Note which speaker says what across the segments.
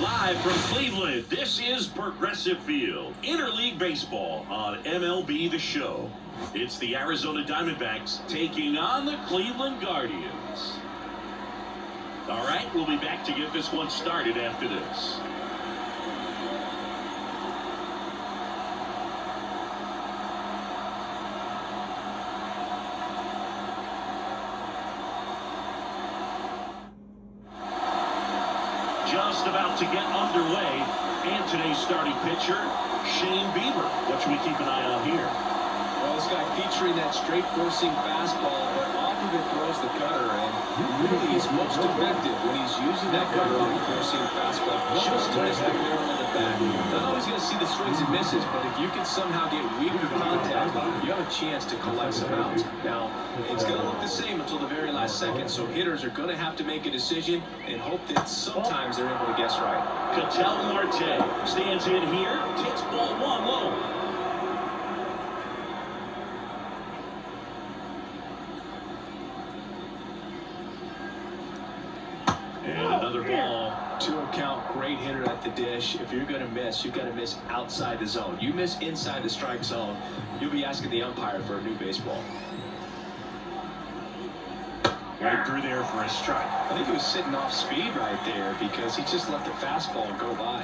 Speaker 1: Live from Cleveland, this is Progressive Field, Interleague Baseball on MLB The Show. It's the Arizona Diamondbacks taking on the Cleveland Guardians. All right, we'll be back to get this one started after this. Just about to get underway, and today's starting pitcher, Shane Bieber. What should we keep an eye on here?
Speaker 2: Well, this guy featuring that straight-forcing fastball, but off of it throws the cutter, and really is most effective when he's using that cutter-forcing fastball just to miss the barrel of the bat. Not always going to see the swings and misses, but if you can somehow get weaker contact, you have a chance to collect some outs. Now, it's going to look the same until the very last second, so hitters are going to have to make a decision and hope that sometimes they're able to guess right.
Speaker 1: Ketel Marte stands in here, takes ball one low. And another ball.
Speaker 2: To account, great hitter at the dish. If you're going to miss, you've got to miss outside the zone. You miss inside the strike zone, you'll be asking the umpire for a new baseball.
Speaker 1: Right through there for a strike.
Speaker 2: I think he was sitting off speed right there because he just let the fastball go by.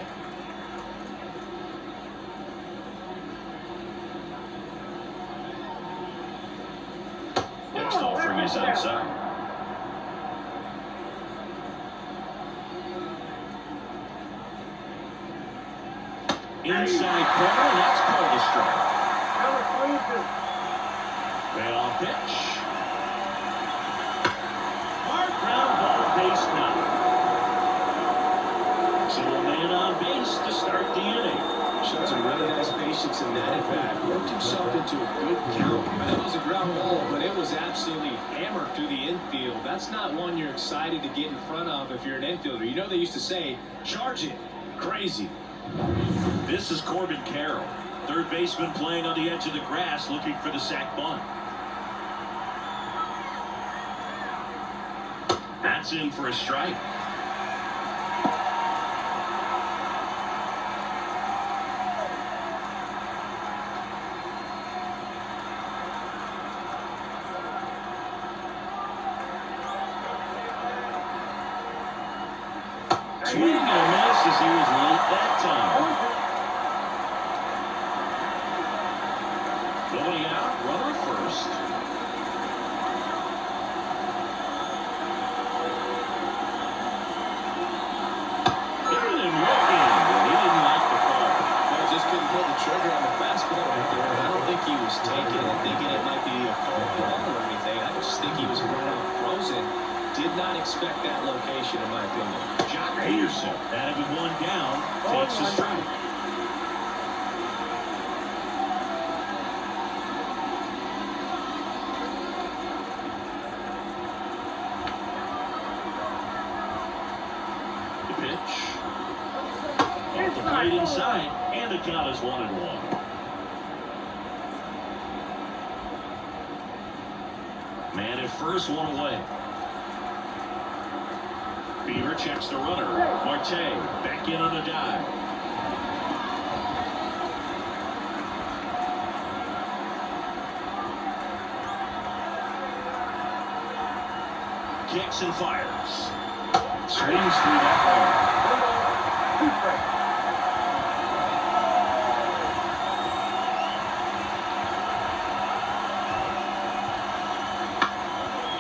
Speaker 1: Next offering is outside. Inside corner, and that's called a strike. Payoff pitch. Hard ground ball, base now. Single man on base to start the inning.
Speaker 2: Showed some really nice patience in that at bat. Worked himself into a good count. That was a ground ball, but it was absolutely hammered through the infield. That's not one you're excited to get in front of if you're an infielder. You know they used to say, charge it. Crazy.
Speaker 1: This is Corbin Carroll, third baseman playing on the edge of the grass, looking for the sac bunt. That's in for a strike. Swing and a miss as he was late that time. Going out, runner first. Hitting and looking, but he didn't like the call.
Speaker 2: Well, just couldn't pull the trigger on the fastball right there. I don't think he was taking it, thinking it might be a called ball or anything. I just think he was flat out frozen. Did not expect that location, in my opinion.
Speaker 1: Jock Peterson, that with one down, takes a strike. The pitch. Off the plate inside, and the count is 1-1. Man at first, one away. Bieber checks the runner. Marte back in on a dive. Kicks and fires. Swings through that one.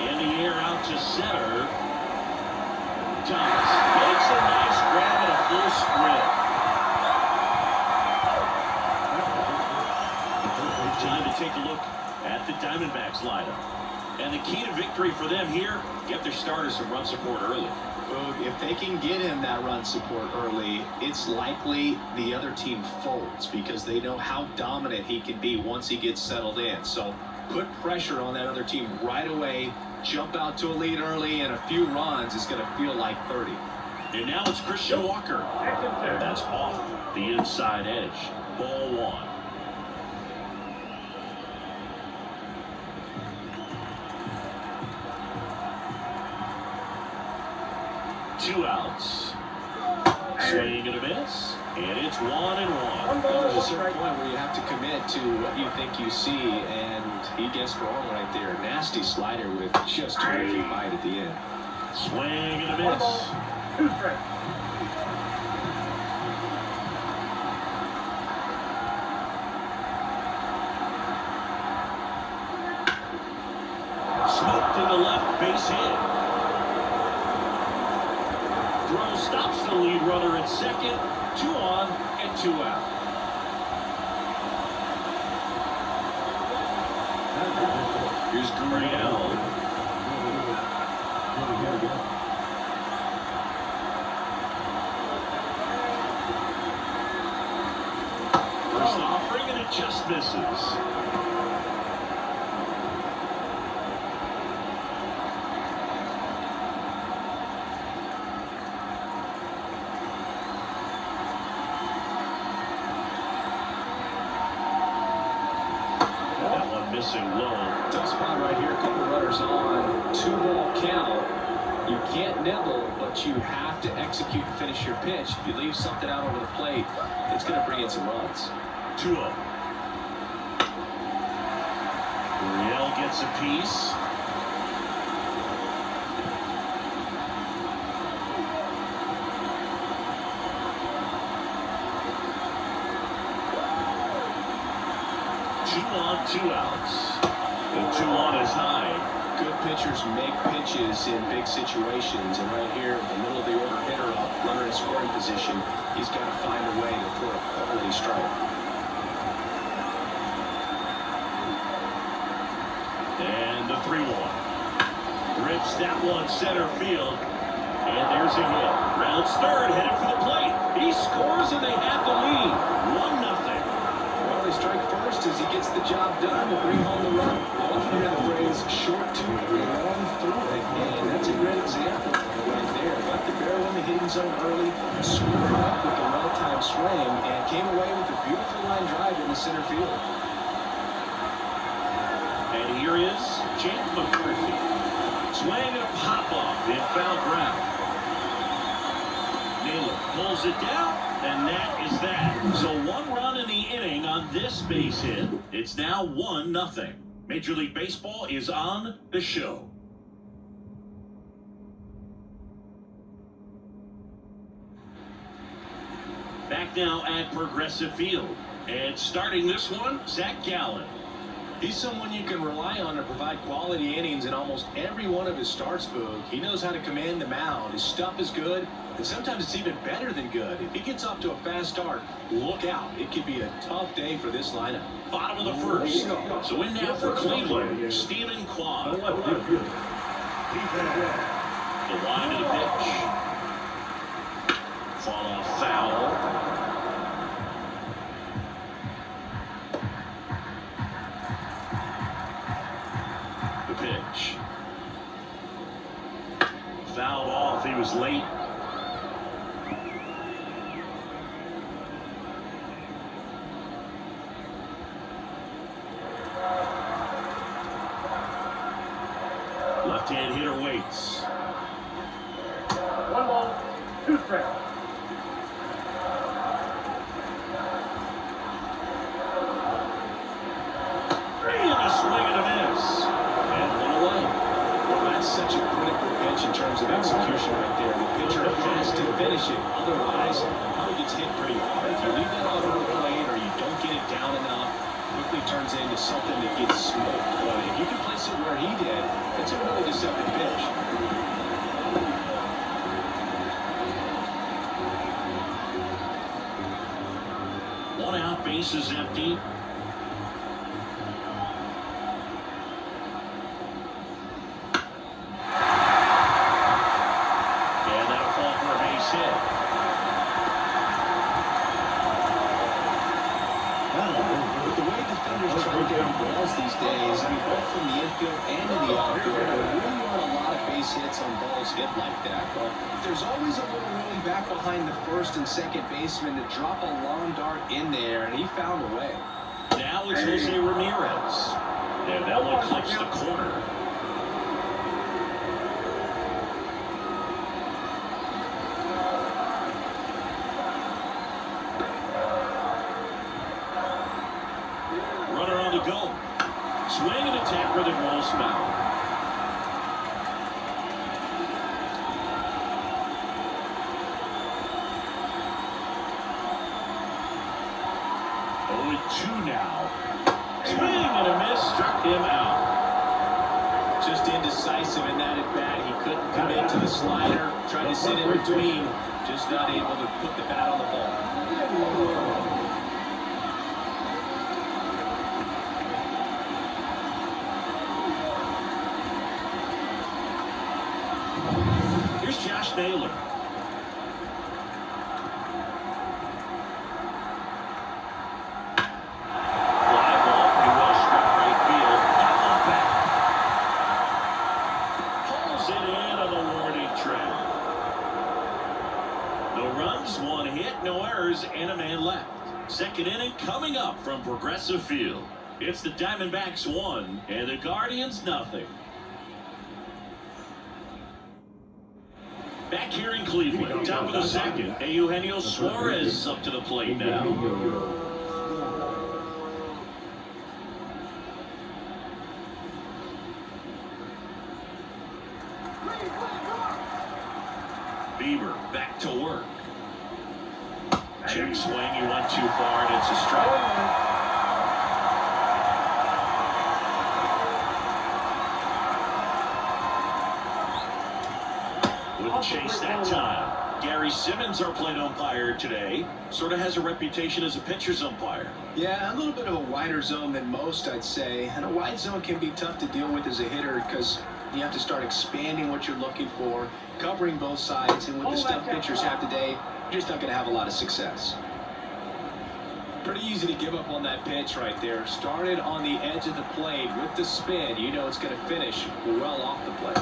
Speaker 1: In the air out to center. Thomas makes a nice grab and a full sprint. Time to take a look at the Diamondbacks lineup. And the key to victory for them here, get their starters some run support early.
Speaker 2: Well, if they can get him that run support early, it's likely the other team folds because they know how dominant he can be once he gets settled in. So put pressure on that other team right away. Jump out to a lead early, and a few runs is going to feel like 30.
Speaker 1: And now it's Christian Walker. And that's off the inside edge. Ball one. Two outs. Swing and a miss, and it's 1-1.
Speaker 2: There's a certain point where you have to commit to what you think you see, and he gets wrong right there. Nasty slider with just terrific bite at the end.
Speaker 1: Swing and a miss.
Speaker 3: 2 strikes.
Speaker 1: Smoked in the left, base hit. Throw stops the lead runner at second. 2 on and 2 out. Here's Gurriel. First offering and it just misses. Missing low.
Speaker 2: Tough spot right here. A couple runners on. 2-ball count. You can't nibble, but you have to execute and finish your pitch. If you leave something out over the plate, it's going to bring in some runs.
Speaker 1: 2-0. Gurriel gets a piece. Two outs. And 2 on is high.
Speaker 2: Good pitchers make pitches in big situations, and right here, the middle of the order hitter up, runner in scoring position, he's got to find a way to throw a quality strike.
Speaker 1: And the 3-1. Rips that one center field. And there's a hit. Rounds third, headed for the plate. He scores and they have the lead. 1-0.
Speaker 2: Well, they strike first as he gets the job done to bring home the run. You often hear the phrase short to long through it, and that's a great example right there. Got the barrel in the hitting zone early, scored up with a well-timed swing, and came away with a beautiful line drive in the center field.
Speaker 1: And here is Jake McCarthy. Swing and a pop-off in foul ground. Naylor pulls it down, and that is that. So 1 run in the inning on this base hit. It's now 1-0. Major League Baseball is on the show. Back now at Progressive Field. And starting this one, Zach Gallen.
Speaker 2: He's someone you can rely on to provide quality innings in almost every one of his starts, Boog. He knows how to command the mound. His stuff is good, and sometimes it's even better than good. If he gets off to a fast start, look out. It could be a tough day for this lineup.
Speaker 1: Bottom of the first. So in now for Cleveland, Stephen Quad. The line of the pitch. Fall off foul. Pitch. Fouled off. He was late. Left-hand hitter waits.
Speaker 3: 1 ball, 2 strikes.
Speaker 1: And a swing and a miss.
Speaker 2: Well, that's such a critical pitch in terms of execution right there. The pitcher has to finish it. Otherwise, it gets hit pretty hard. If you leave that out over the plate or you don't get it down enough, it quickly turns into something that gets smoked. But if you can place it where he did, it's a really deceptive pitch.
Speaker 1: 1 out, base is empty.
Speaker 2: These days, I mean, both from the infield and in the outfield, there really aren't a lot of base hits on balls hit like that. But there's always a little room back behind the first and second baseman to drop a long dart in there, and he found a way.
Speaker 1: Now it's Jose Ramirez. And that one clips the corner. 2 now. Swing and a miss, struck him out.
Speaker 2: Just indecisive in that at bat. He couldn't commit to the slider. Tried to sit in between. Just not able to put the bat on the ball.
Speaker 1: Here's Josh Naylor. Fly ball, pretty well struck right field. Out back. Pulls it in on the warning track. No runs, 1 hit, no errors, and a man left. Second inning coming up from Progressive Field. It's the Diamondbacks 1 and the Guardians 0. Back here in Cleveland, top of the second, Eugenio Suarez up to the plate now. Bieber back to work. Check swing, he went too far, and it's a strike. Wouldn't chase that time. Gary Simmons, our plate umpire today, sort of has a reputation as a pitcher's umpire.
Speaker 2: Yeah, a little bit of a wider zone than most, I'd say. And a wide zone can be tough to deal with as a hitter because you have to start expanding what you're looking for, covering both sides, and with the stuff pitchers have today, you're just not going to have a lot of success. Pretty easy to give up on that pitch right there. Started on the edge of the plate with the spin. You know it's going to finish well off the plate.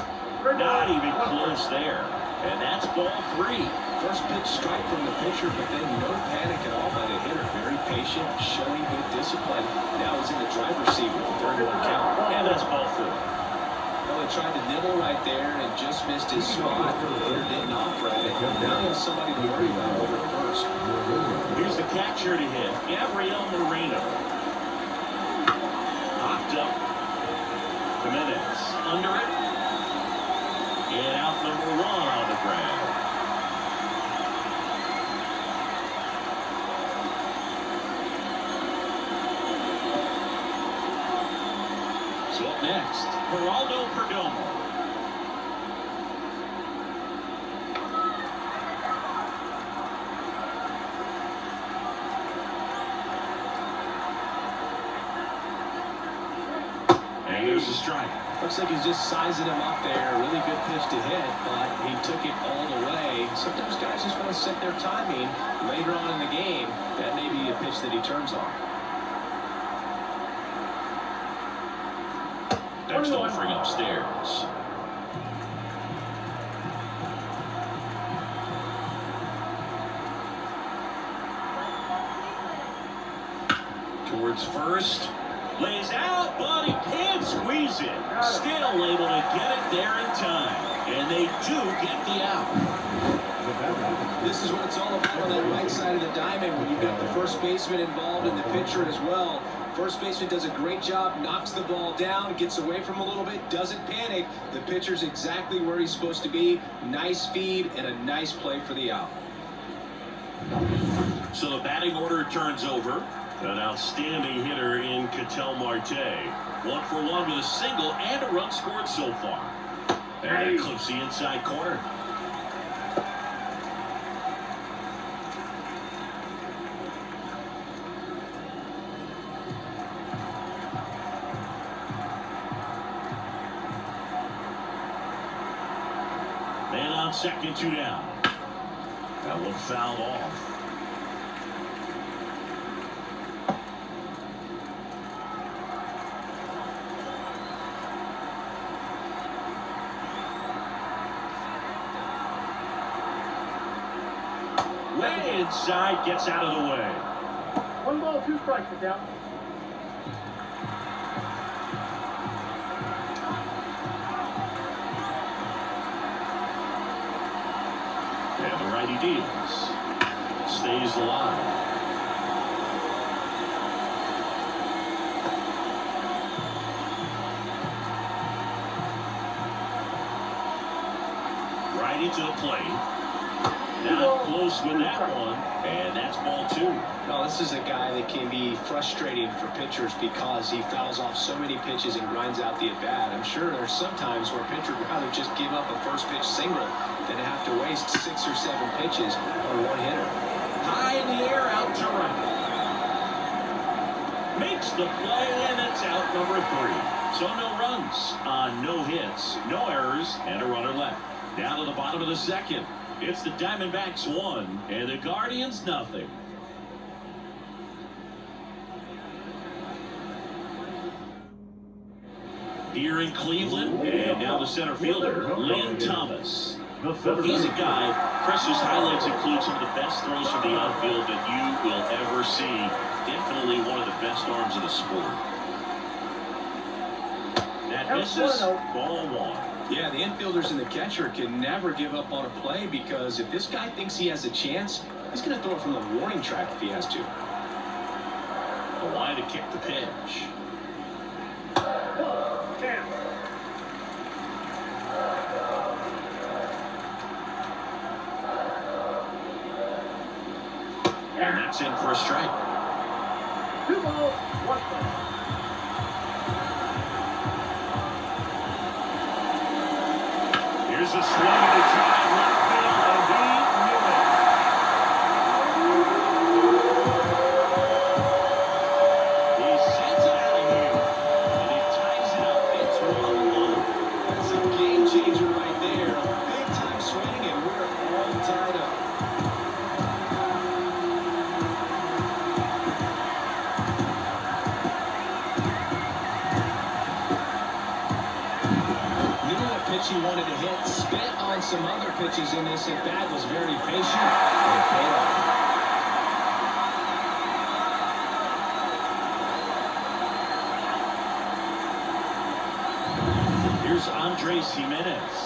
Speaker 1: Not even close there. And that's ball 3.
Speaker 2: First pitch strike from the pitcher, but then no panic at all by the hitter. Very patient, showing good discipline. Now he's in the driver's seat with the 3-1 count.
Speaker 1: And that's ball 4.
Speaker 2: Well, he tried to nibble right there and just missed his spot. The hitter didn't offer at it. Now he has somebody to worry about over at first.
Speaker 1: Here's the catcher to hit, Gabriel Moreno. Hopped up. Jimenez under it. And out number 1 on the ground. So up next, Geraldo Perdomo. And there's a strike.
Speaker 2: Looks like he's just sizing him up there. Really good pitch to hit, but he took it all the way. Sometimes guys just want to set their timing later on in the game. That may be a pitch that he turns on.
Speaker 1: Next offering upstairs. Towards first. Lays out, but he can't squeeze it. Still able to get it there in time. And they do get the out.
Speaker 2: This is what it's all about on that right side of the diamond when you've got the first baseman involved and the pitcher as well. First baseman does a great job, knocks the ball down, gets away from a little bit, doesn't panic. The pitcher's exactly where he's supposed to be. Nice feed and a nice play for the out.
Speaker 1: So the batting order turns over. An outstanding hitter in Ketel Marte. 1 for 1 with a single and a run scored so far. And that clips the inside corner. Man on second, 2 down. That one fouled off. Way inside, gets out of the way.
Speaker 3: 1 ball, 2 strikes, sit down.
Speaker 1: And the righty deals. Stays alive. Righty to the plate. Not close with that one, and that's ball 2.
Speaker 2: Now, this is a guy that can be frustrating for pitchers because he fouls off so many pitches and grinds out the at-bat. I'm sure there's some times where a pitcher would rather just give up a first-pitch single than to have to waste 6 or 7 pitches on one hitter.
Speaker 1: High in the air, out to right. Makes the play, and it's out number 3. So no runs on no hits, no errors, and a runner left. Down to the bottom of the second. It's the Diamondbacks 1 and the Guardians nothing. Here in Cleveland, and now the center fielder, Lynn Thomas. He's a guy, Presser's highlights include some of the best throws from the outfield that you will ever see. Definitely one of the best arms of the sport. That misses, ball 1.
Speaker 2: Yeah, the infielders and the catcher can never give up on a play because if this guy thinks he has a chance, he's going to throw it from the warning track if he has to.
Speaker 1: A line to kick the pitch. And that's in for a strike.
Speaker 3: 2 balls, 1 strike.
Speaker 1: Here's a swing to try left field, and he knew it. He sends it out of here, and he ties it up. It's 1-1.
Speaker 2: That's a game changer right there. Big time swing, and we're all tied up. He wanted to hit, spit on some other pitches in this at bat, was very patient, and it paid off.
Speaker 1: Here's Andres Jimenez.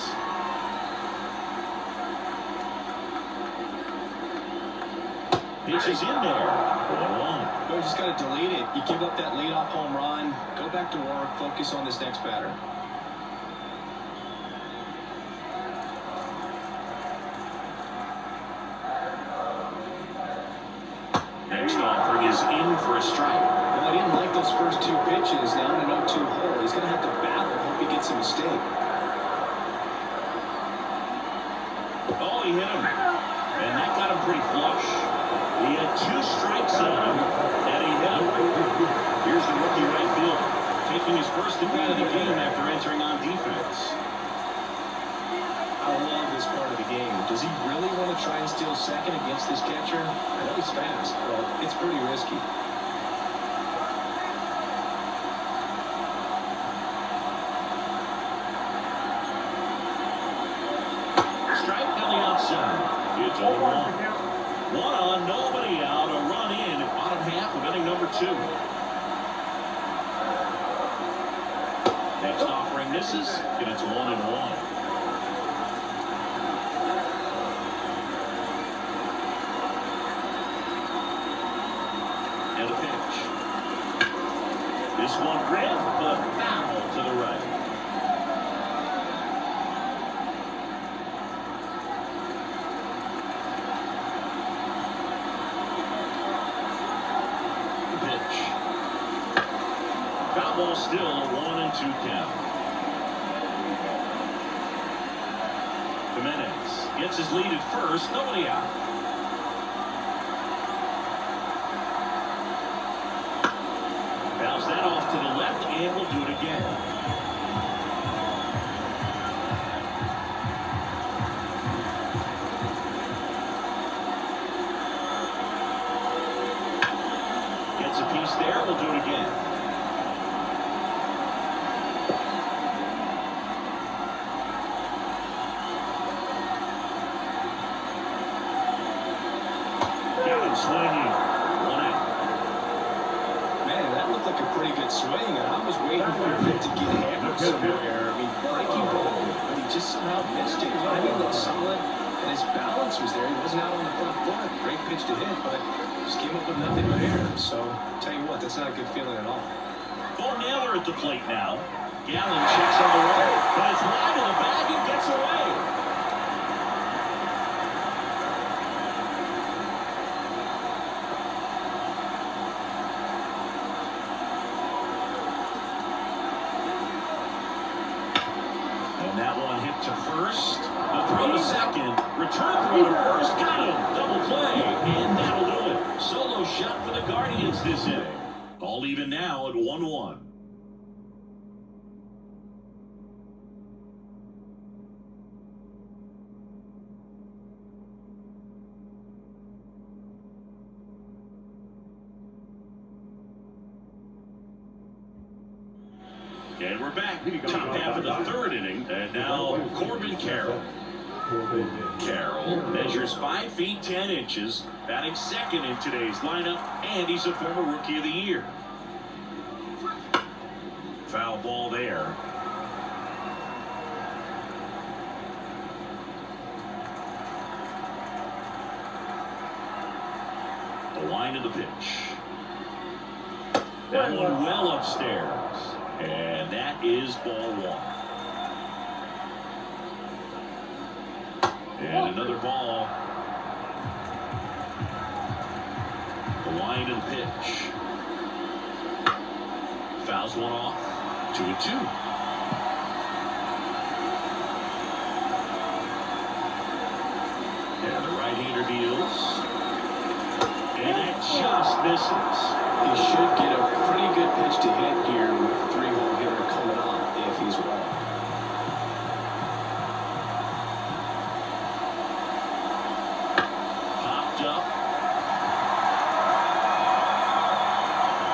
Speaker 1: Pitch is in there. 1-1.
Speaker 2: You just got to delete it. You give up that leadoff home run, go back to work, focus on this next batter.
Speaker 1: Next offering is in for a strike.
Speaker 2: Well, I didn't like those first 2 pitches. Now in an 0-2 hole, he's going to have to battle. Hope he gets a mistake.
Speaker 1: Oh, he hit him. And that got him pretty flush. He had 2 strikes on him, and he hit him. Here's the rookie right fielder, taking his first at bat of the game after entering on defense.
Speaker 2: I love this part of the game. Does he really want to try and steal second against this catcher? I know he's fast, but it's pretty risky.
Speaker 1: Strike on the outside. It's 0-1. 1 on, nobody out. A run in at bottom half of inning number 2. Next offering misses, and it's 1-1. And a pitch. This one red, but foul to the right. The pitch. Foul ball still, a 1-2 count. Jimenez gets his lead at first, nobody out. Bounce that off to the left, and we'll do it again. Gets a piece there, we'll do it again. Got him swinging. 1 out.
Speaker 2: Man, that looked like a pretty good swing, and I was waiting for him to get hammered somewhere. I mean, breaking ball, but he just somehow missed it. Timing looked solid, and his balance was there. He wasn't out on the front foot. Great pitch to hit, but just came up with nothing but air. So, tell you what, that's not a good feeling at all.
Speaker 1: Bo Naylor at the plate now. Gallen checks on the way, but it's wide of the bag and gets away. Return throw to first. Got him. Double play. And that'll do it. Solo shot for the Guardians this inning. All even now at 1-1. And we're back. Top half of the third inning. And now Corbin Carroll. Carroll measures 5 feet 10 inches, batting second in today's lineup, and he's a former Rookie of the Year. Foul ball there. The line of the pitch. That one well upstairs. And that is ball 1. And another ball. The line of the pitch. Fouls one off. 2-2. And the right-hander deals. And it just misses.
Speaker 2: He should get a pretty good pitch to hit here with a 3-hole hitter coming up if he's wrong.
Speaker 1: Popped up.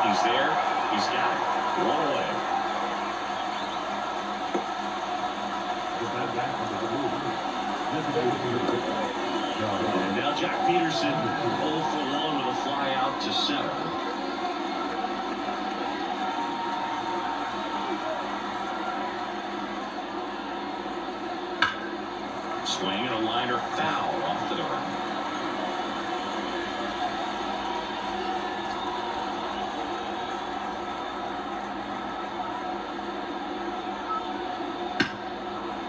Speaker 1: He's there. He's got it. One away. And now Jack Peterson 0 for 1 with a fly out to center. Swing and a liner foul off to the right.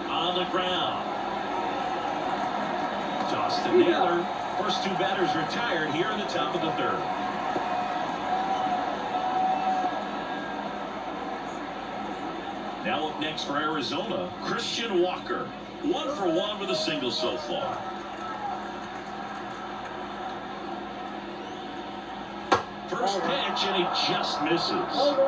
Speaker 1: On the ground. Toss to Naylor. First 2 batters retired here in the top of the third. Now up next for Arizona, Christian Walker. 1 for 1 with a single so far. First pitch, and he just misses.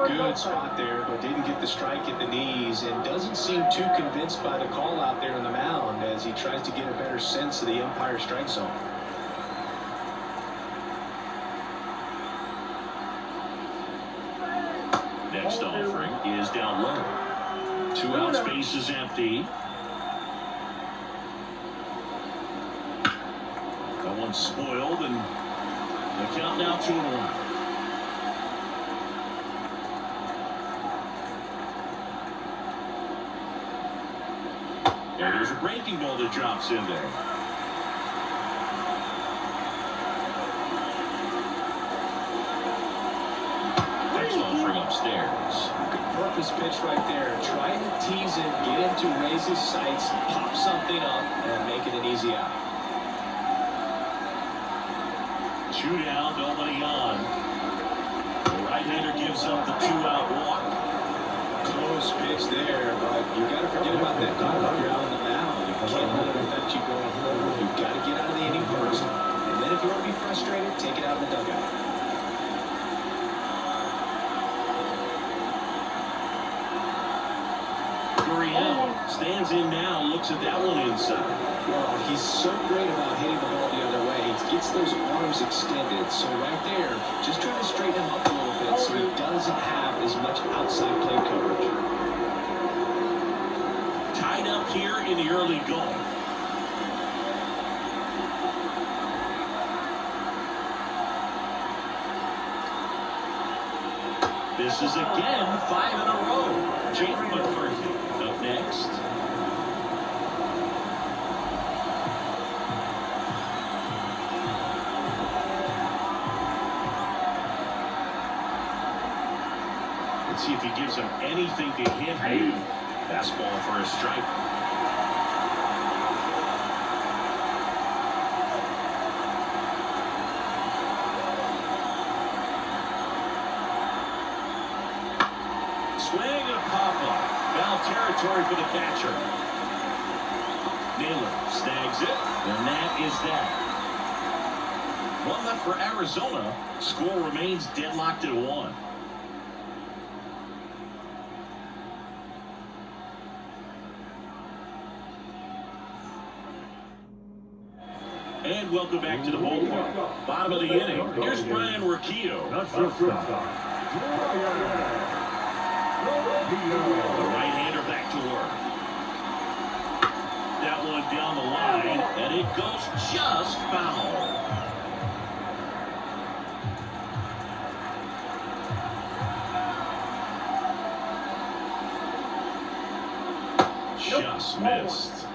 Speaker 2: Good spot there, but didn't get the strike at the knees, and doesn't seem too convinced by the call out there on the mound as he tries to get a better sense of the umpire strike zone.
Speaker 1: Next offering is down low. 2 out, space is empty. That one's spoiled, and the count now 2-1. And there's a breaking ball that drops in there. Next offering upstairs.
Speaker 2: Good purpose pitch right there. Trying to tease him, get him to raise his sights, pop something up, and make it an easy out.
Speaker 1: 2 down, nobody on. The right-hander gives up the 2-out walk.
Speaker 2: Close pitch there, but you got to forget about that call if you're out on the mound. You can't let it affect you going forward. You've got to get out of the inning first, and then if you want to be frustrated, take it out of the dugout.
Speaker 1: Gurriel stands in now, looks at that one inside.
Speaker 2: Well, he's so great about hitting the ball the other way. He gets those arms extended. So right there, just trying to straighten him up a little bit so he doesn't have as much outside play coverage.
Speaker 1: Tied up here in the early going. This is again 5 in a row. Jake McCarthy up next. Let's see if he gives him anything to hit. Fastball for a strike. Swing and a pop-up. Foul territory for the catcher. Naylor snags tags it, and that is that. One left for Arizona. Score remains deadlocked at 1. And welcome back to the ballpark. Bottom of the inning. Here's Brian Riccio.
Speaker 3: The
Speaker 1: right-hander back to work. That one down the line, and it goes just foul. Just missed.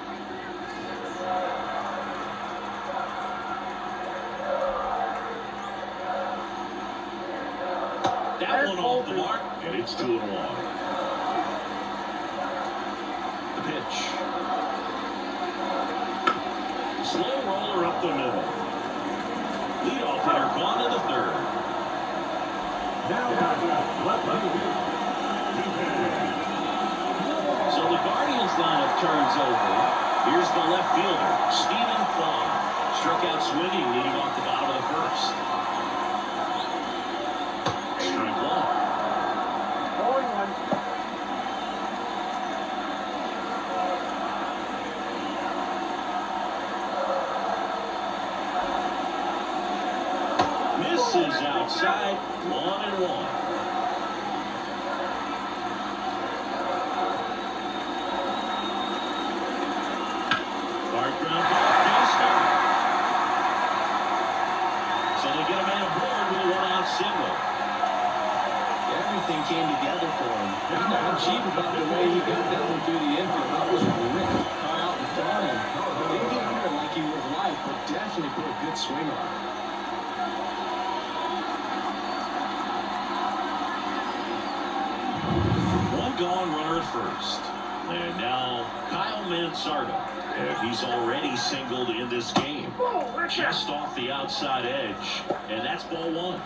Speaker 1: That one off the mark, and it's 2-1. The pitch. Slow roller up the middle. Leadoff hitter gone to the third. So the Guardians lineup turns over. Here's the left fielder, Stephen Kwan. Struck out swinging, leading off the bottom of the first. Strike one. Misses outside, 1-1. Hard ground ball, base hit. So they get a man aboard with a 1-out single.
Speaker 2: Everything came together for him. He's not cheap about the way he got that one through the infield. That was ripped out in front of him. Didn't get under like he would have liked, but definitely put a good swing on it.
Speaker 1: One gone, runner at first. And now Kyle Mansardo. And he's already singled in this game. Just off the outside edge. And that's ball one.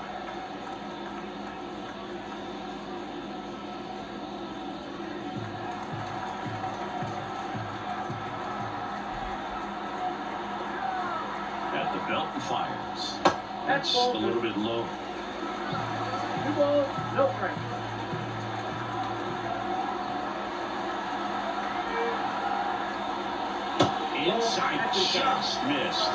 Speaker 1: At the belt and fires. That's a little bit low.
Speaker 3: 2 balls, no strikes.
Speaker 1: Inside, just missed.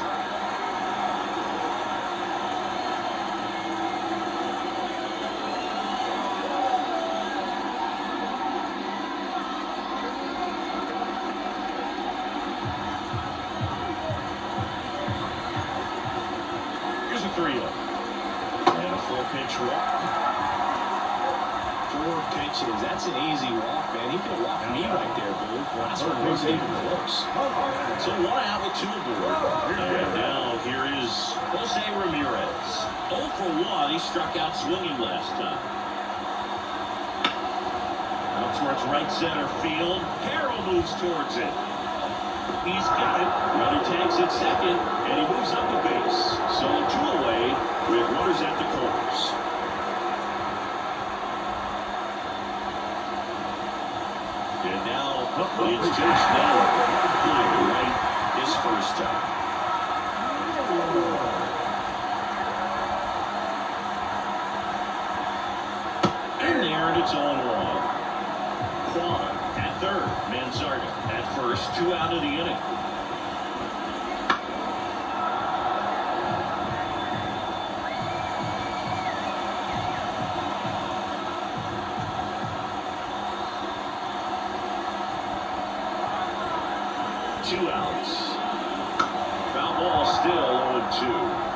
Speaker 1: Here's a 3-0. And a 4-pitch walk.
Speaker 2: 4 pitches. That's an easy walk, man. He could have walked me right there, Blue. That's one wasn't even close.
Speaker 1: So 1 out with 2 aboard. And now here is Jose Ramirez. 0 for 1. He struck out swinging last time. Out towards right center field. Carroll moves towards it. He's got it. Runner tags at second, and he moves up the base. So 2 away with runners at the corners. And now it's Josh Bell flying to right his first time. And there, and it's on wrong. Kwan at third, Mansardo at first, 2 out of the inning. Two outs. Foul ball still 0-2.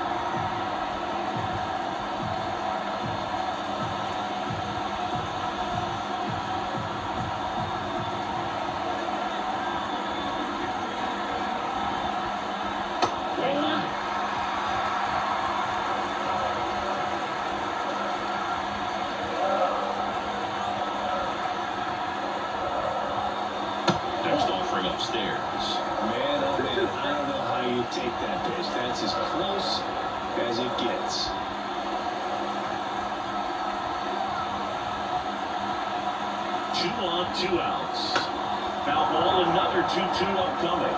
Speaker 1: Next offering upstairs.
Speaker 2: Man, oh man, I don't know how you take that pitch. That's as close as it gets.
Speaker 1: 2 on, 2 outs. Foul ball, another 2-2 upcoming.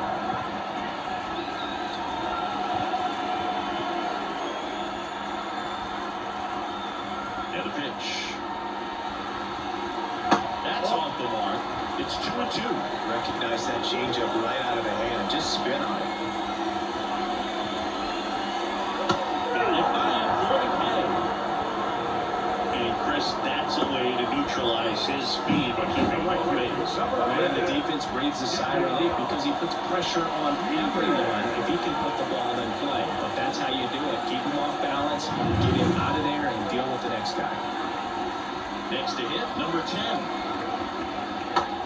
Speaker 2: that changeup right out of the hand and just spin on it.
Speaker 1: And Chris, that's a way to neutralize his speed by keeping him on base.
Speaker 2: And the defense breathes a sigh of relief because he puts pressure on everyone if he can put the ball in play. But that's how you do it. Keep him off balance, get him out of there, and deal with the next guy.
Speaker 1: Next to hit, number 10.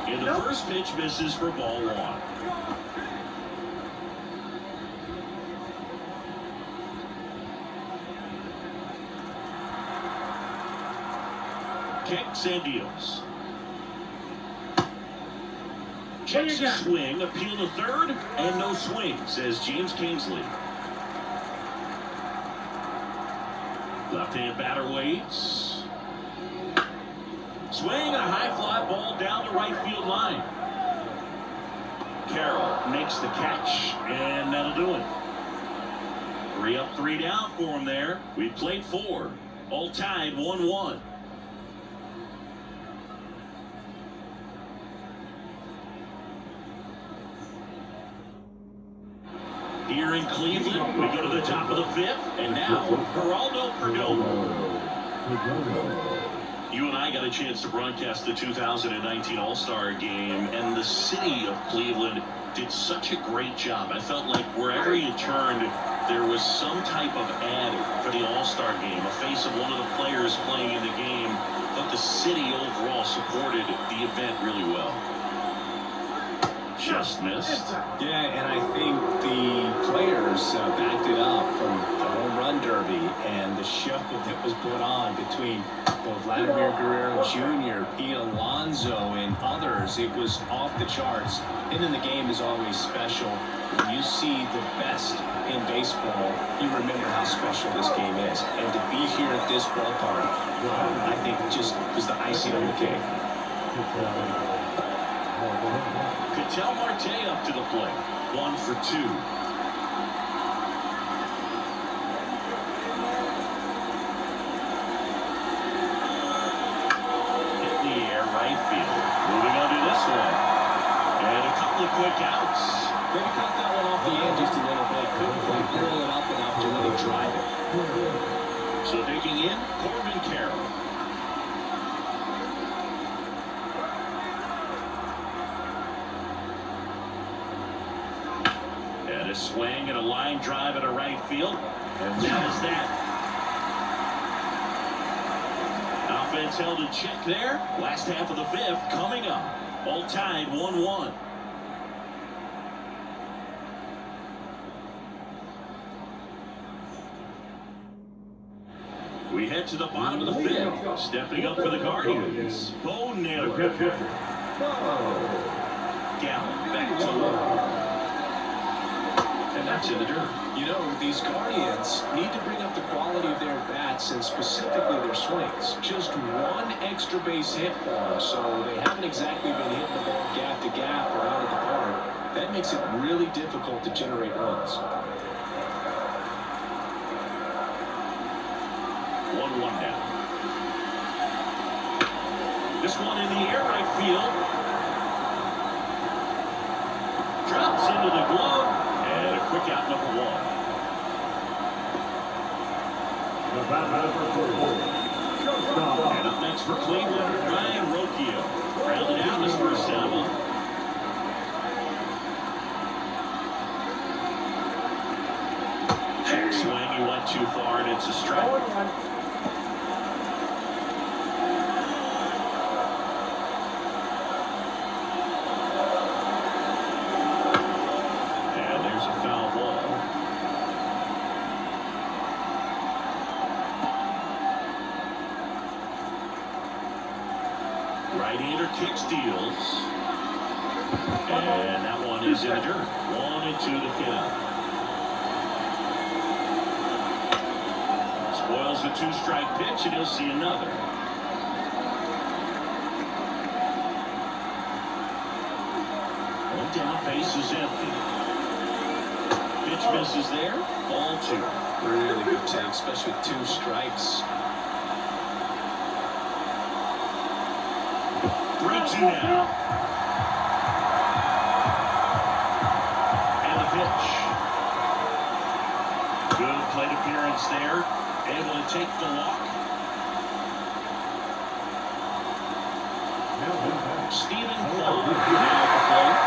Speaker 1: And the first pitch misses for ball 1. Kicks and deals. Checks his swing, appeal to third, and no swing, says James Kingsley. Left-hand batter waits. Swing and a high fly ball down the right field line. Carroll makes the catch, and that'll do it. 3 up, 3 down for him there. We played 4. All tied 1-1. Here in Cleveland, we go to the top of the 5th, and now Geraldo Perdomo. You and I got a chance to broadcast the 2019 All-Star Game, and the city of Cleveland did such a great job. I felt like wherever you turned, there was some type of ad for the All-Star Game, a face of one of the players playing in the game, but the city overall supported the event really well. Just missed.
Speaker 2: Yeah, and I think the players backed it up from the home run derby and the show that was put on between Vladimir Guerrero Jr., Pete Alonso, and others. It was off the charts. And then the game is always special. When you see the best in baseball, you remember how special this game is. And to be here at this ballpark, I think just was the icing on the cake.
Speaker 1: Ketel Marte up to the plate. 1 for 2. Hit in the air, right field. Moving on to this one. And a couple of quick outs.
Speaker 2: Maybe cut that one off the end just a little bit. Couldn't quite roll it up enough to really drive it.
Speaker 1: So digging in, Corbin Carroll. And a swing and a line drive at a right field. And that is that. Offense held in check there. Last half of the 5th coming up. All tied 1-1. We head to the bottom of the 5th. Stepping up for the Guardians, Bo Naylor. Gallen back to low. And that's in the dirt.
Speaker 2: You know, these Guardians need to bring up the quality of their bats and specifically their swings. Just one extra base hit for them, so they haven't exactly been hitting the ball gap to gap or out of the park. That makes it really difficult to generate runs.
Speaker 1: 1-1 down. This one in the air, right field. Drops into the glove. And a quick out, number 1. And up next for Cleveland, Ryan Rocchio. Rounded out his first out. Check swing, he went too far, and it's a strike. Right-hander kicks, deals. And that one is in the dirt. 1-2 to count. Spoils the 2-strike pitch, and he'll see another. One down, base is empty. Pitch misses there. Ball 2.
Speaker 2: Really good take, especially with 2 strikes.
Speaker 1: 3-2 now. appearance there. Able to take the walk. Stephen Vaughn now at the plate.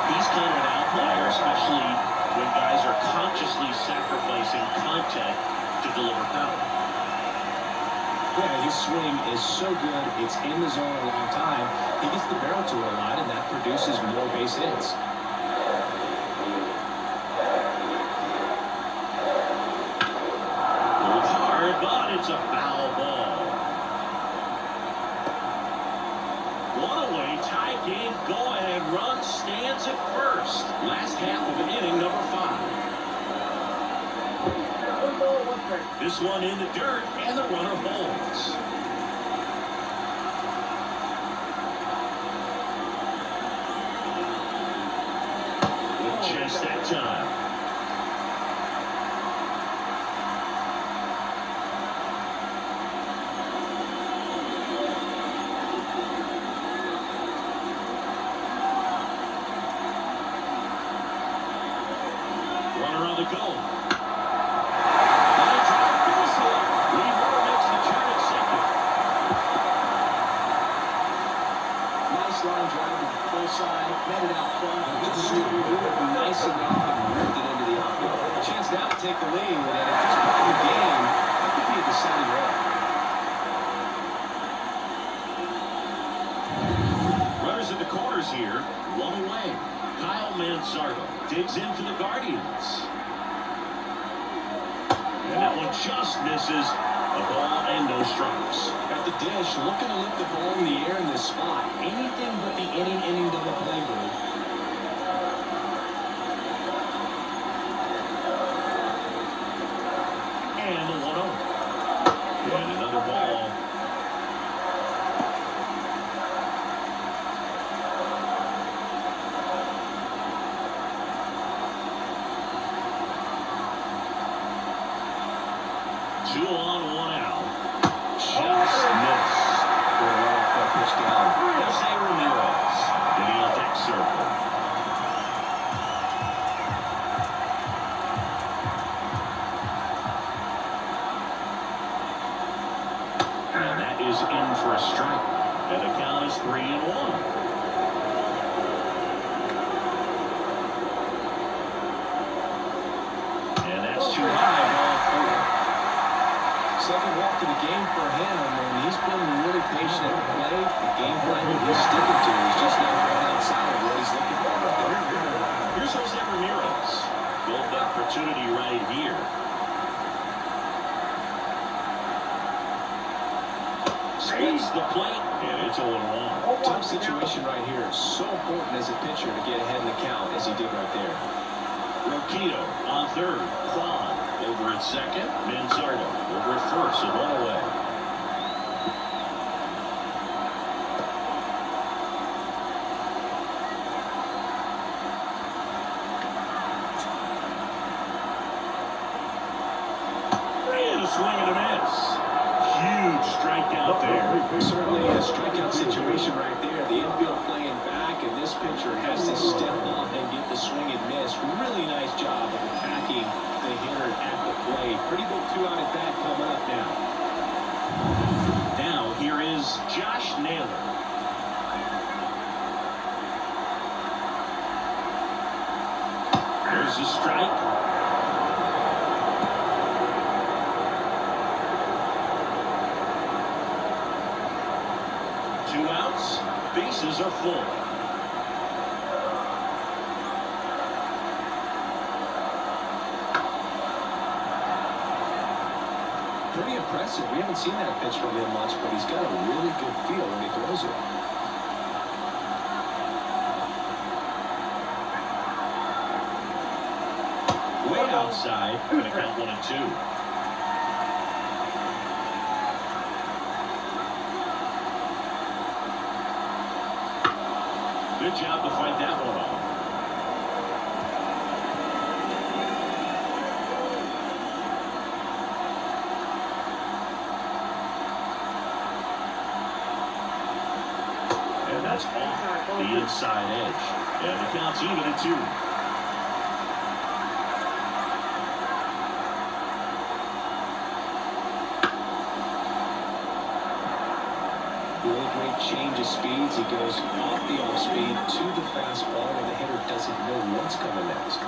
Speaker 1: He's kind of an outlier, especially when guys are consciously sacrificing contact to deliver power.
Speaker 2: Yeah, his swing is so good. It's in the zone a long time. He gets the barrel to it a lot, and that produces more base hits.
Speaker 1: It's hard, but it's a foul ball. One away, tie game, go-ahead run stands at first. Last half of inning number 5. This one in the dirt, and the runner holds. Good chase that time. Runner on the go.
Speaker 2: Line drive to the full side, met it out front, hit the scooter, nice enough, and ripped it into the outfield. A chance now to take the lead, and at this point in the game, that could be a deciding run.
Speaker 1: Runners at the corners here, one away. Kyle Manzardo digs in for the Guardians. And that one just misses. A ball and no strikes.
Speaker 2: At the dish, looking to lift the ball in the air in this spot. Anything but the inning double play move.
Speaker 1: And the 1-0. And another ball. Two on, one out. Just missed.
Speaker 2: Pitch down.
Speaker 1: Jose Ramirez in the on-deck circle. And that is in for a strike. And the count is 3-1. And that's too high.
Speaker 2: Second walk of the game for him, and he's been really patient at the plate. The game plan that he's sticking to is just not going outside of what he's looking for right there.
Speaker 1: Here's Jose Ramirez. Golden opportunity right here. Squeeze the plate, and it's 0-1.
Speaker 2: Tough situation right here. So important as a pitcher to get ahead in the count as he did right there.
Speaker 1: Roquito on third. Kwan over at second. Manzardo over at first, so one away. And a swing and a miss. Huge strikeout there.
Speaker 2: Certainly a strikeout situation right there. The infield playing back, and this pitcher has to step up and get the swing and miss. Really nice job of attacking the hitter at the plate. Pretty good 2-out at bat coming up now.
Speaker 1: Now here is Josh Naylor. There's a strike. Two outs. Bases are full.
Speaker 2: Pretty impressive. We haven't seen that pitch from him much, but he's got a really good feel when he throws it.
Speaker 1: Way outside. Going to count 1-2. Good job to fight that one off. And that's off the inside edge. And the count's even at 2.
Speaker 2: changes speeds. He goes off the off-speed to the fastball, and the hitter doesn't know what's coming next.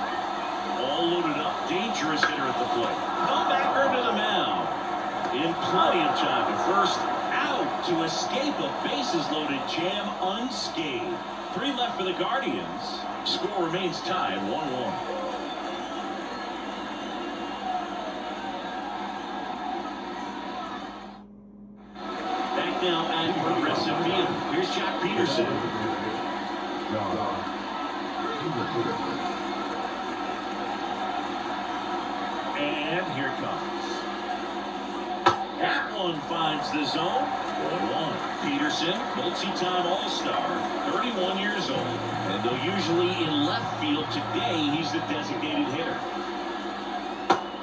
Speaker 1: All loaded up. Dangerous hitter at the plate. Comebacker to the mound. In plenty of time to first. Out to escape a bases-loaded jam unscathed. 3 left for the Guardians. Score remains tied 1-1. Back now at Progressive Field. Here's Jack Peterson. And here it comes. That one finds the zone. 1-1. Peterson, multi-time All-Star, 31 years old. And though usually in left field, today he's the designated hitter.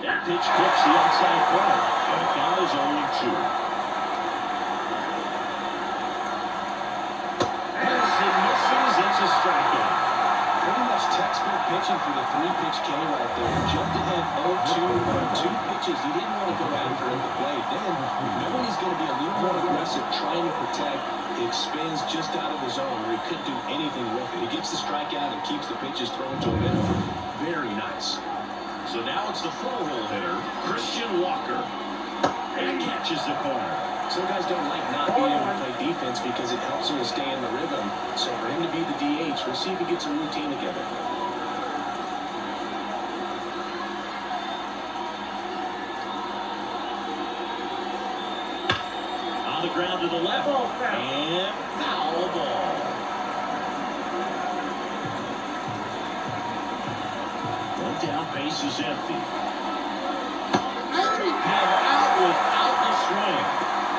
Speaker 1: That pitch clips the outside corner. And the count is 0-2. As it misses, it's a strikeout.
Speaker 2: Pretty much textbook pitching for the 3-pitch K right there. Jumped ahead 0-2 on 2 pitches. He didn't want to go after him to play. Then, knowing he's going to be a little more aggressive, trying to protect, he expands just out of the zone where he couldn't do anything with it. He gets the strikeout and keeps the pitches thrown to him. Very nice.
Speaker 1: So now it's the 4-hole hitter, Christian Walker. And catches the corner.
Speaker 2: Some guys don't like not being able to play defense because it helps him to stay in the rhythm. So for him to be the DH, we'll see if he gets a routine together.
Speaker 1: On the ground to the left. And foul ball. One down, base is empty. Strike him out without the swing.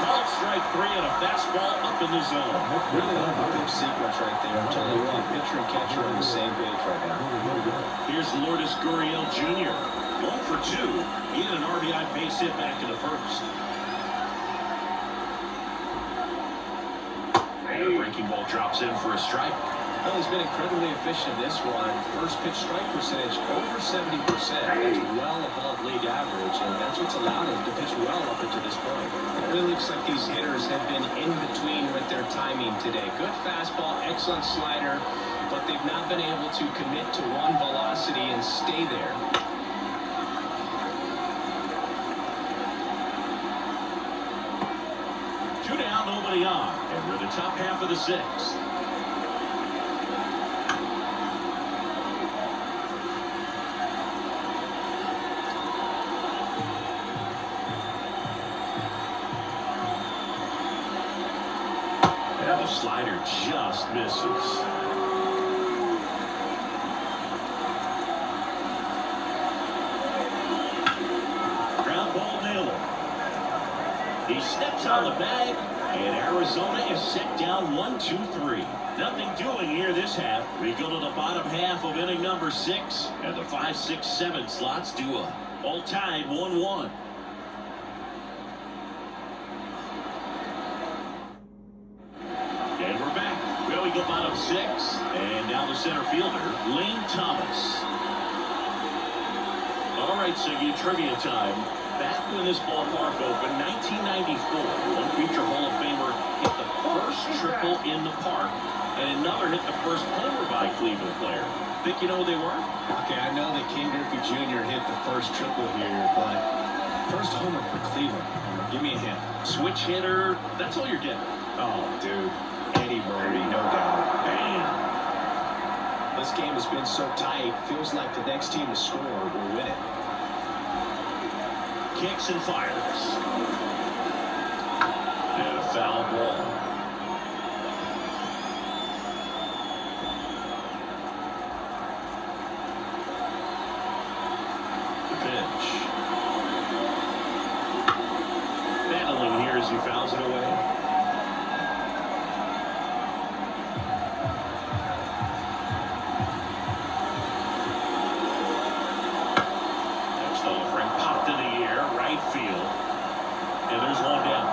Speaker 1: Called strike 3 on a fastball up in the zone.
Speaker 2: Really like the pitch sequence right there. I'm telling you what, pitcher and catcher are on the same page right now.
Speaker 1: Here's Lourdes Gurriel Jr. 1 for 2. He had an RBI base hit back in the first. And a breaking ball drops in for a strike.
Speaker 2: Well, he's been incredibly efficient in this one. First pitch strike percentage over 70%. That's well above league average, and that's what's allowed him to pitch well up until this point.
Speaker 4: It really looks like these hitters have been in between with their timing today. Good fastball, excellent slider, but they've not been able to commit to one velocity and stay there.
Speaker 1: Two down, nobody on, and we're the top half of the 6th. The slider just misses. Ground ball Naylor. He steps on the bag, and Arizona is set down 1-2-3. Nothing doing here this half. We go to the bottom half of inning number 6, and the 5, 6, 7 slots do all tied 1-1. And we're back. Well, we go bottom 6, and now the center fielder, Lane Thomas. All right, Siggy, trivia time. Back when this ballpark opened, 1994, one future Hall of Famer hit the first triple in the park, and another hit the first homer by a Cleveland player. Think you know who they were?
Speaker 2: Okay, I know that King Griffey Jr. hit the first triple here, but first homer for Cleveland. Give me a hint.
Speaker 1: Switch hitter. That's all you're getting.
Speaker 2: Oh, dude. Eddie Murray, no doubt.
Speaker 1: Bam!
Speaker 2: This game has been so tight, feels like the next team to score will win it.
Speaker 1: Kicks and fires. And a foul ball. The pitch. Battling here as he fouls it away. Field, and there's one down.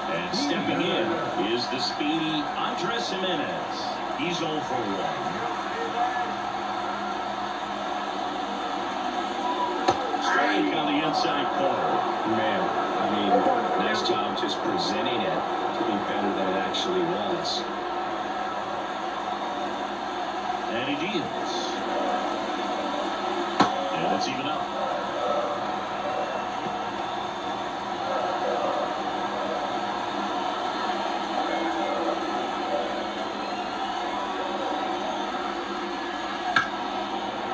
Speaker 1: And stepping in is the speedy Andres Jimenez. He's 0 for 1. strike on the inside corner.
Speaker 2: Man, I mean, nice job just presenting it to be better than it actually was.
Speaker 1: And he deals. And it's even up.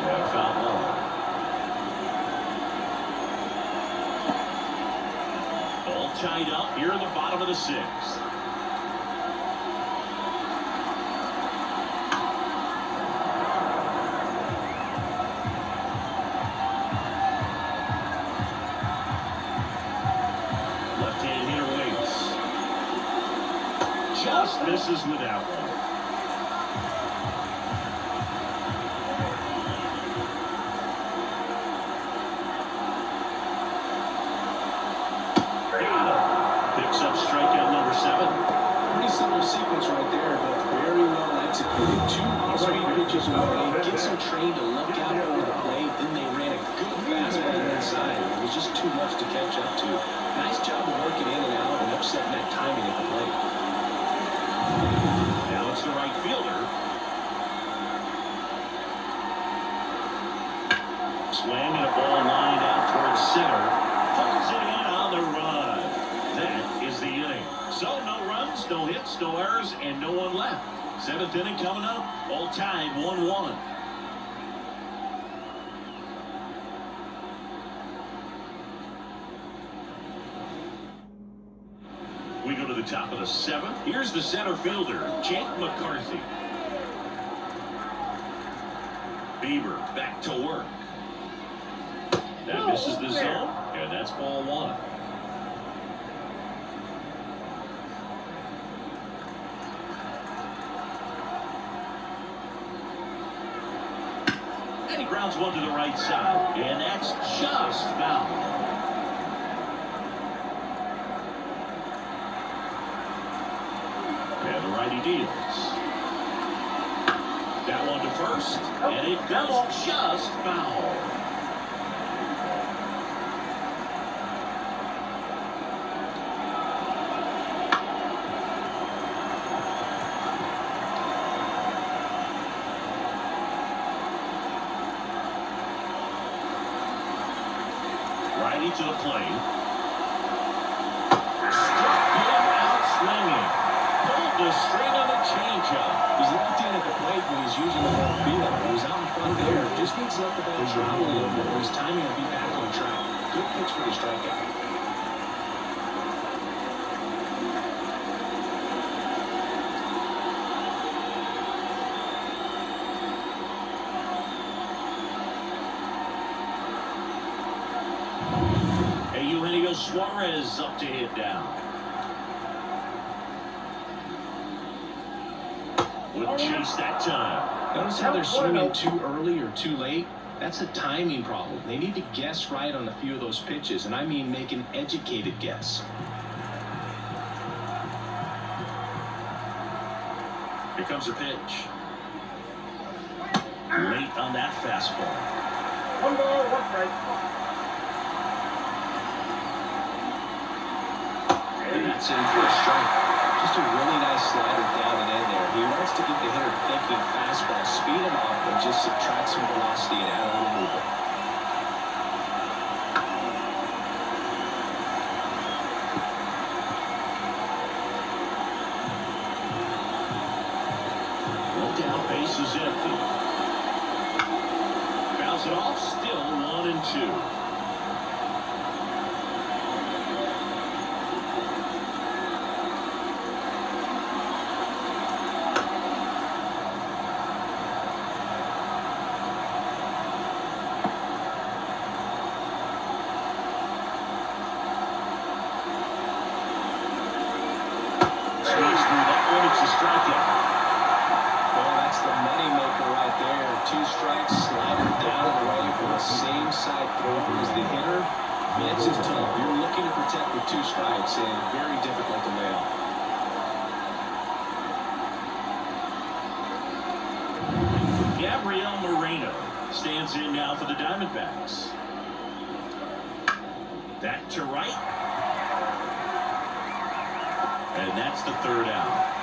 Speaker 1: And a foul ball. All tied up here in the bottom of the sixth. Left-hand hitter waits. Just misses with that one. Picks up strikeout number 7.
Speaker 2: Pretty simple sequence right there, but very well executed. 2 off-speed pitches away, gets him trained to look out over the plate, then they ran a good fastball inside. It was just too much to catch up to. Nice job of working in and out and upsetting that timing at the plate.
Speaker 1: Now it's the right fielder. Swing and a ball lined out towards center. Pulls it in on the run. That is the inning. So no runs, no hits, no errors, and no one left. 7th inning coming up. All tied 1-1. We go to the top of the 7th. Here's the center fielder, Jake McCarthy. Bieber back to work. That misses the zone, and that's ball 1. And he grounds one to the right side, and that's just foul. And the righty deals. That one to first, and it goes just foul. Righty to the plate. Struck him out swinging. Pulled the string on the changeup.
Speaker 2: He's locked in at the plate when he's using the whole field. He was out in front there. Just needs to let the ball travel a little bit. His timing will be back on track. Good pitch for the strikeout.
Speaker 1: Eugenio Suarez up to hit down. Wouldn't chase that time.
Speaker 2: Notice how they're swinging too early or too late? That's a timing problem. They need to guess right on a few of those pitches, and I mean make an educated guess.
Speaker 1: Here comes a pitch. Late on that fastball.
Speaker 3: 1 ball, 1 strike.
Speaker 1: And that's in for a strike.
Speaker 2: Just a really nice slider down and in there. He wants to get the hitter thinking fastball, speed him up, and just subtract some velocity and add a little movement.
Speaker 1: One down, base is empty. Bounce it off, still 1-2. It's a strikeout.
Speaker 2: Well, that's the moneymaker right there. 2 strikes, slider down and away from the same side thrower as the hitter. Man, it's just tough. You're looking to protect with 2 strikes and very difficult to lay off.
Speaker 1: Gabriel Moreno stands in now for the Diamondbacks. Back to right. And that's the third out.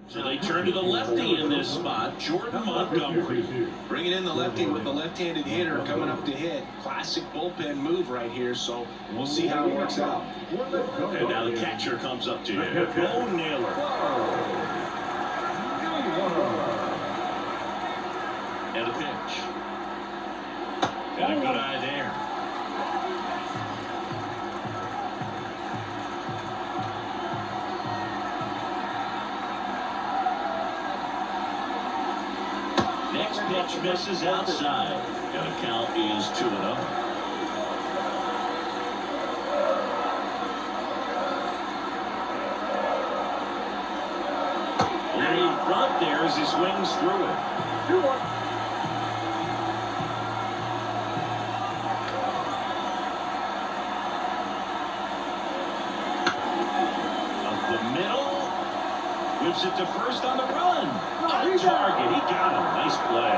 Speaker 1: So they turn to the lefty in this spot, Jordan Montgomery.
Speaker 2: Bringing in the lefty with the left-handed hitter coming up to hit. Classic bullpen move right here, so we'll see how it works out.
Speaker 1: And now the catcher comes up to him. Go Naylor. And a pitch. And a good eye there. Next pitch misses outside. And the count is 2-0. In front there as he swings through it.
Speaker 3: 2-1.
Speaker 1: Up the middle. Whips it to first on the run. On target. He got him. Nice play.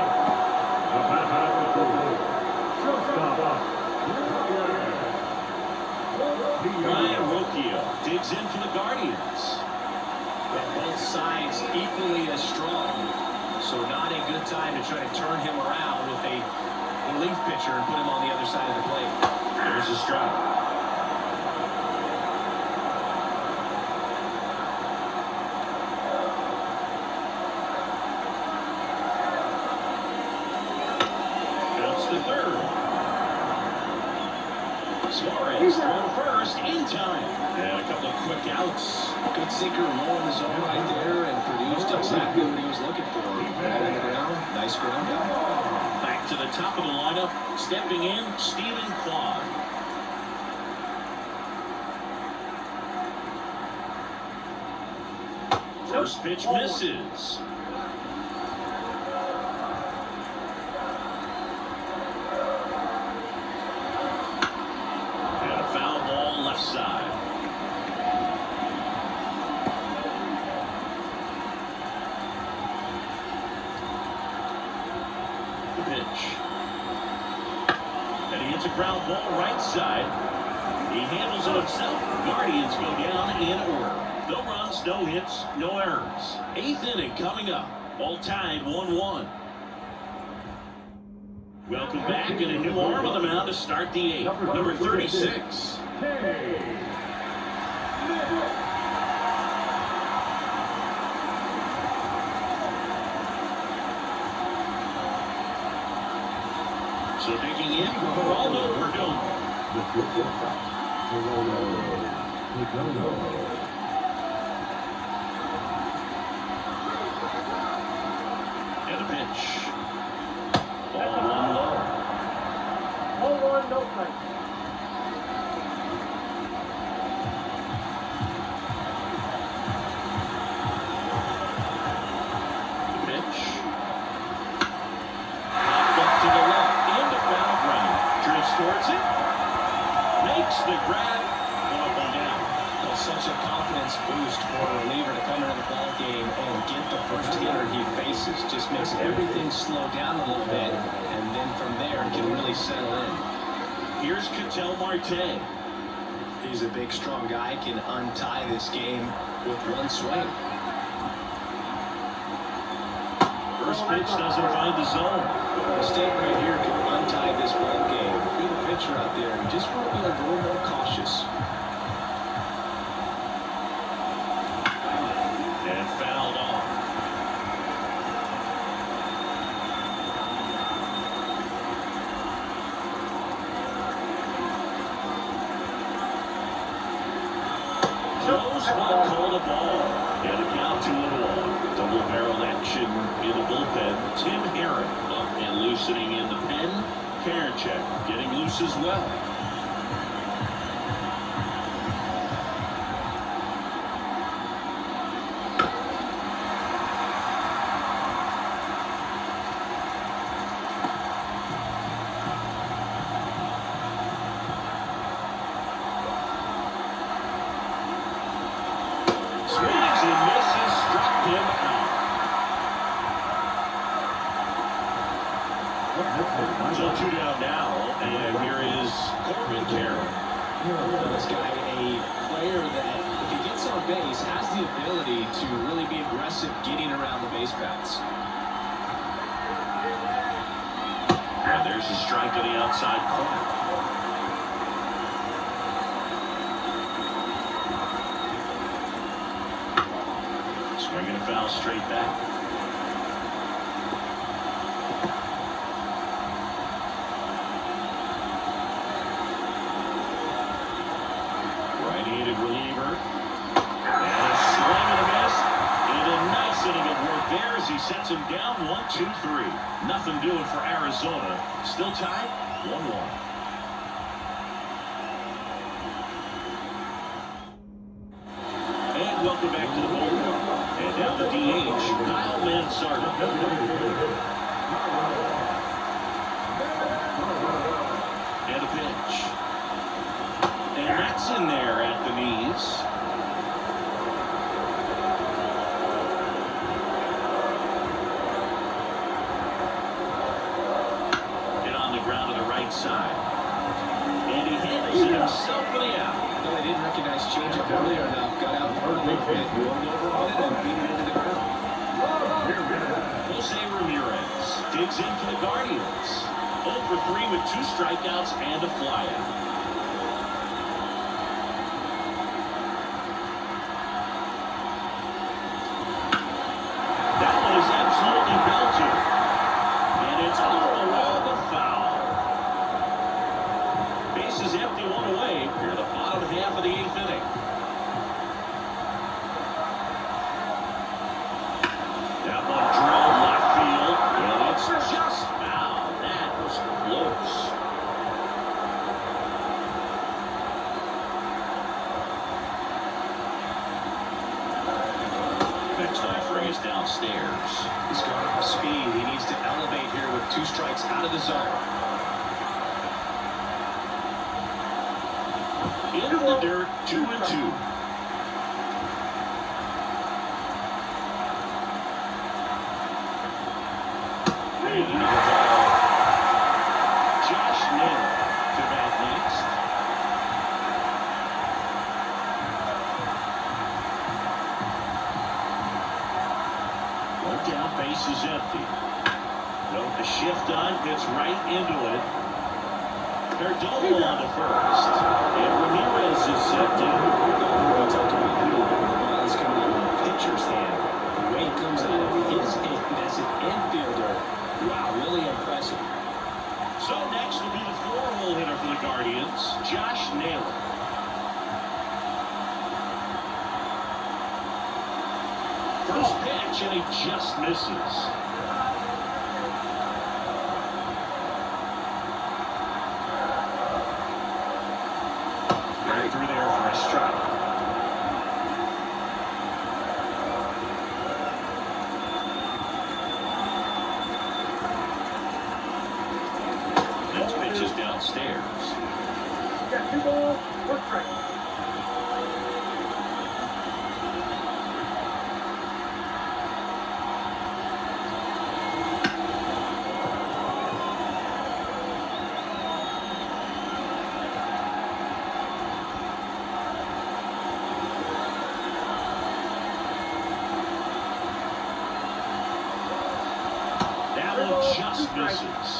Speaker 1: Ryan Rocchio digs in for the Guardians.
Speaker 4: Both sides equally as strong, so not a good time to try to turn him around with a relief pitcher and put him on the other side of the plate.
Speaker 1: There's a strike. Counts to third. Suarez thrown first in time. And a couple of quick outs.
Speaker 2: Good sinker low in the zone right there and produced exactly what he was looking for. Ball on the ground, nice ground out.
Speaker 1: Back to the top of the lineup. Stepping in, Steven Kwan. First pitch misses. And a foul ball left side. The pitch. And he hits a ground ball right side. He handles it himself. Guardians go down in order. No runs, no hits, no errors. Eighth inning coming up. All tied 1-1. Welcome back, and a new arm on the mound to start the eighth. Number 36. So digging in, Geraldo Perdomo. And a pitch. Ball 1 low.
Speaker 3: 1-1, no strike.
Speaker 1: The pitch. Popped up to the left. Into foul ground. Drifts towards it. Makes the grab. Up and down.
Speaker 4: Well, such a confidence boost for a reliever to come into the ball game and get the first hitter he faces. Just makes everything slow down a little bit, and then from there can really settle in.
Speaker 1: Here's Ketel Marte.
Speaker 4: He's a big, strong guy, can untie this game with one swing.
Speaker 1: First pitch doesn't find the zone.
Speaker 4: A mistake right here can untie this ball game. If you're the pitcher out there, you just want to be a little more cautious.
Speaker 1: And fouled off. Joe's will call the ball. And a count 2-1. Double-barrel action in the bullpen. Tim Herron up and loosening in the pen. Karinchak getting loose as well. Swings and misses, struck So 2 down now, and here is Corbin Carroll.
Speaker 2: This guy, a player that, if he gets on base, has the ability to really be aggressive getting around the base paths.
Speaker 1: And there's a strike to the outside corner. Swinging a foul straight back. Right-handed reliever. And a swing and a miss. And a nice inning of work there as he sets him down 1-2-3. Nothing doing for Arizona. Still tied 1-1. And welcome back to the ballpark. And down the DH, Kyle Mansardo. And a pitch. And that's in there at the knees. Hit on the ground to the right side. And he handles it himself for the out.
Speaker 2: Well, they didn't recognize changeup earlier enough. Got out in front a little bit, rolled over on it, and beat it into the ground.
Speaker 1: Jose Ramirez digs in for the Guardians. 0 for 3 with 2 strikeouts and a flyout. That one is absolutely belted. And it's all along the foul. Bases empty, 1 away. Here the bottom half of the 8th inning. That one drilled left field, and it's just foul. That was close. Next offering is downstairs.
Speaker 2: He's going off speed. He needs to elevate here with 2 strikes out of the zone.
Speaker 1: In the dirt, 2-2. And another ball. Josh Naylor to bat next. One down, base is empty. No, the shift on, gets right into it. Perdomo on the first. And Ramirez is set down.
Speaker 2: We talked about how the ball is coming out of the pitcher's hand. The way it comes out of his hand as an infielder. Wow, really impressive.
Speaker 1: So next will be the 4-hole hitter for the Guardians, Josh Naylor. First pitch, and he just misses. Right through there for a strike. Next pitch is downstairs.
Speaker 3: You got 2 balls, 1 strike.
Speaker 1: That one just misses.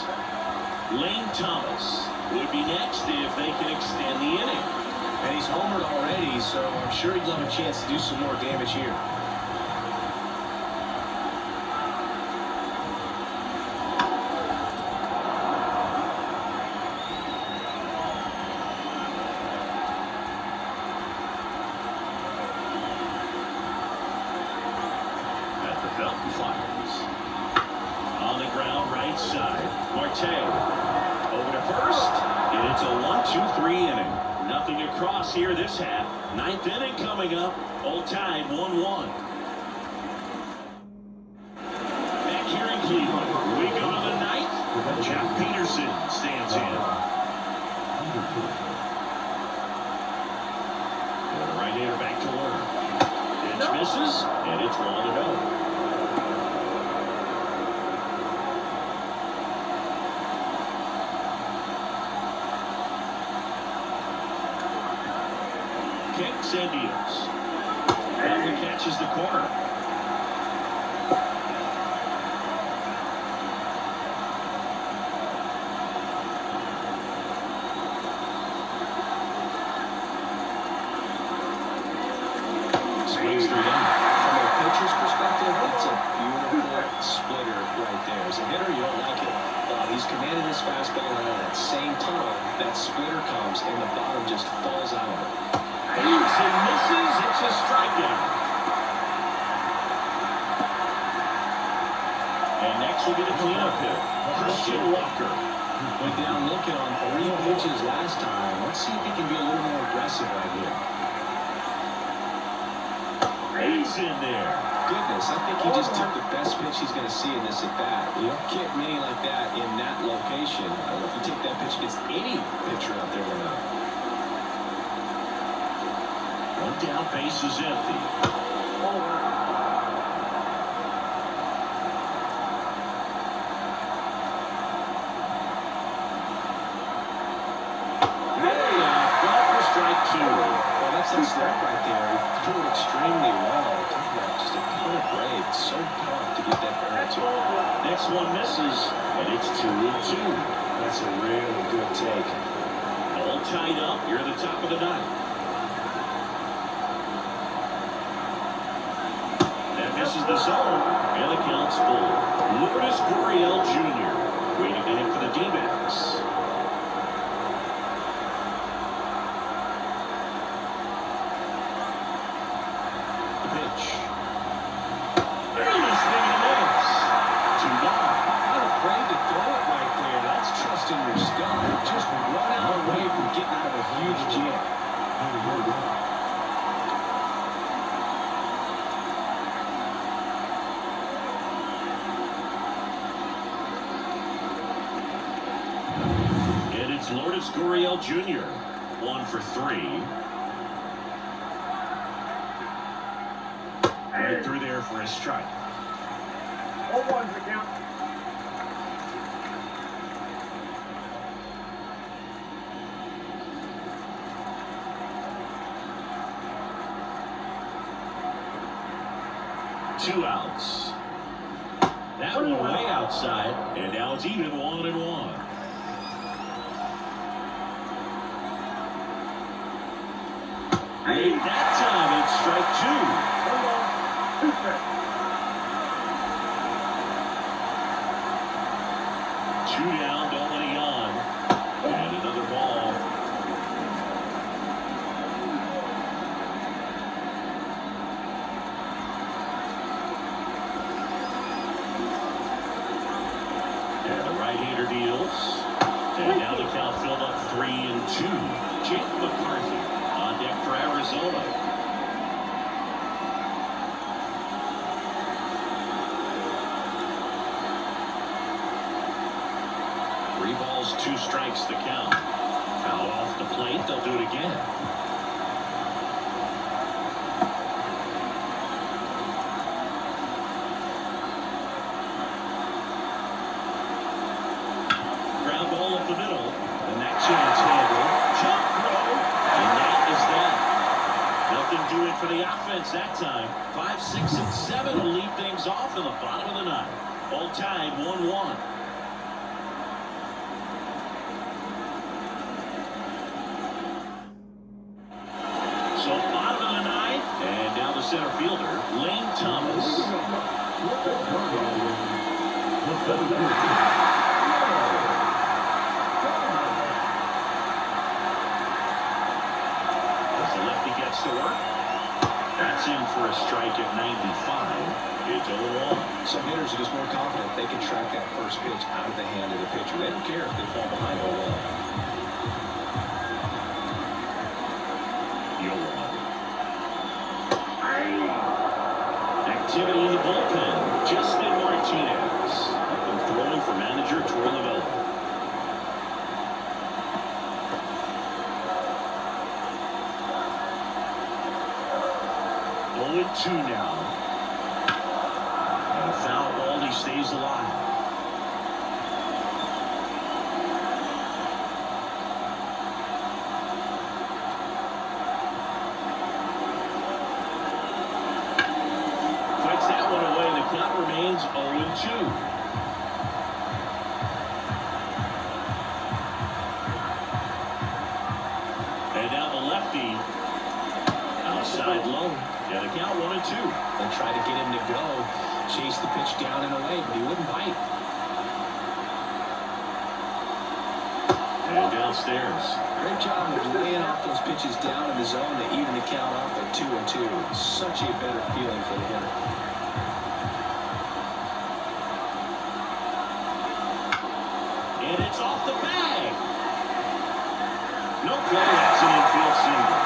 Speaker 1: Lane Thomas would be next if they can extend the inning.
Speaker 2: And he's homered already, so I'm sure he'd love a chance to do some more damage here.
Speaker 1: At the belt and fires. On the ground, right side. Marte over to first, and it's a 1-2-3 inning. Nothing across here this half. 9th inning coming up. All tied 1-1. Back here in Cleveland, we go to the 9th. Jeff Peterson stands in. And the right-hander back to work. Pitch misses, and it's 1-0. kicks and deals. That one catches the corner. Swings through them.
Speaker 2: From a pitcher's perspective, it's a beautiful splitter right there. As a hitter, you don't like it. He's commanding his fastball, and at that same time, that splitter comes, and the bottom just falls out of it.
Speaker 1: Aims and misses. It's a strikeout. And next will be the cleanup hitter, Christian Walker.
Speaker 2: Went down looking on 3 pitches last time. Let's see if he can be a little more aggressive right here.
Speaker 1: He's in there.
Speaker 2: Goodness, I think he just took the best pitch he's going to see in this at-bat. You don't get many like that in that location. I don't know if you take that pitch against any pitcher out there or not.
Speaker 1: One down, base is empty. Strike 2.
Speaker 2: Well, that's a strike right there. He threw it extremely well. Just a ton of grade. So tough to get that barrel to.
Speaker 1: Next one misses, and it's 2-2.
Speaker 2: That's a really good take.
Speaker 1: All tied up. You're at the top of the ninth. That misses the zone, and the count's full. Lourdes Gurriel Jr. waiting in for the D-backs. Lourdes Gurriel Jr. 1 for 3. Right through there for a strike.
Speaker 3: 0-1's the count.
Speaker 1: Two outs. That one way outside, and now it's even 1-1. And that time it's strike 2. 2 down, nobody on. And another ball. And the right-hander deals. And now the count filled up 3-2. Jake McCarthy on deck for Arizona. Three balls, 2 strikes the count. Foul off the plate, they'll do it again. Ground ball up the middle, and that chance handle. Jump throw, and that is that. Nothing doing for the offense that time. 5, 6, and 7 will lead things off in the bottom of the ninth. All tied 1-1. So bottom of the ninth, and now the center fielder, Lane Thomas. As the lefty gets to work, that's in for a strike at 95. It's 0-1.
Speaker 2: Some hitters are just more confident they can track that first pitch out of the hand of the pitcher. They don't care if they fall behind 0-1.
Speaker 1: Activity in the bullpen. Justin Martinez up and throwing for manager Troy Lavella. 0-2 now. And a foul ball, he stays alive. Inside low. And the count 1-2.
Speaker 4: They tried to get him to go, chase the pitch down and away, but he wouldn't bite.
Speaker 1: And downstairs.
Speaker 2: Great job of laying off those pitches down in the zone to even the count off at 2-2. Such a better feeling for the hitter.
Speaker 1: And it's off the bag. No play. That's an infield single.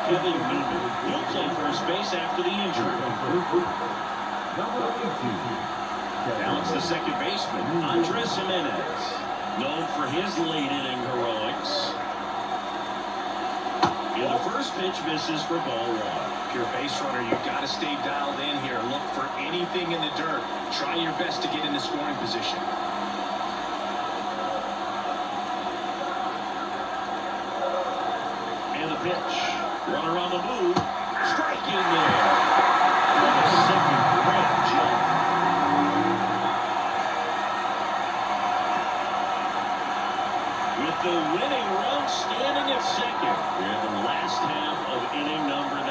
Speaker 1: Kevin Newman. He'll play first base after the injury. Now it's the second baseman, Andres Jimenez, known for his late-inning heroics. And the first pitch misses for ball one.
Speaker 4: If you're a base runner, you've got to stay dialed in here. Look for anything in the dirt. Try your best to get into scoring position.
Speaker 1: And the pitch. Runner on the move. Strike in there. What a second great jump. With the winning run standing at second. We're in the last half of inning number 9.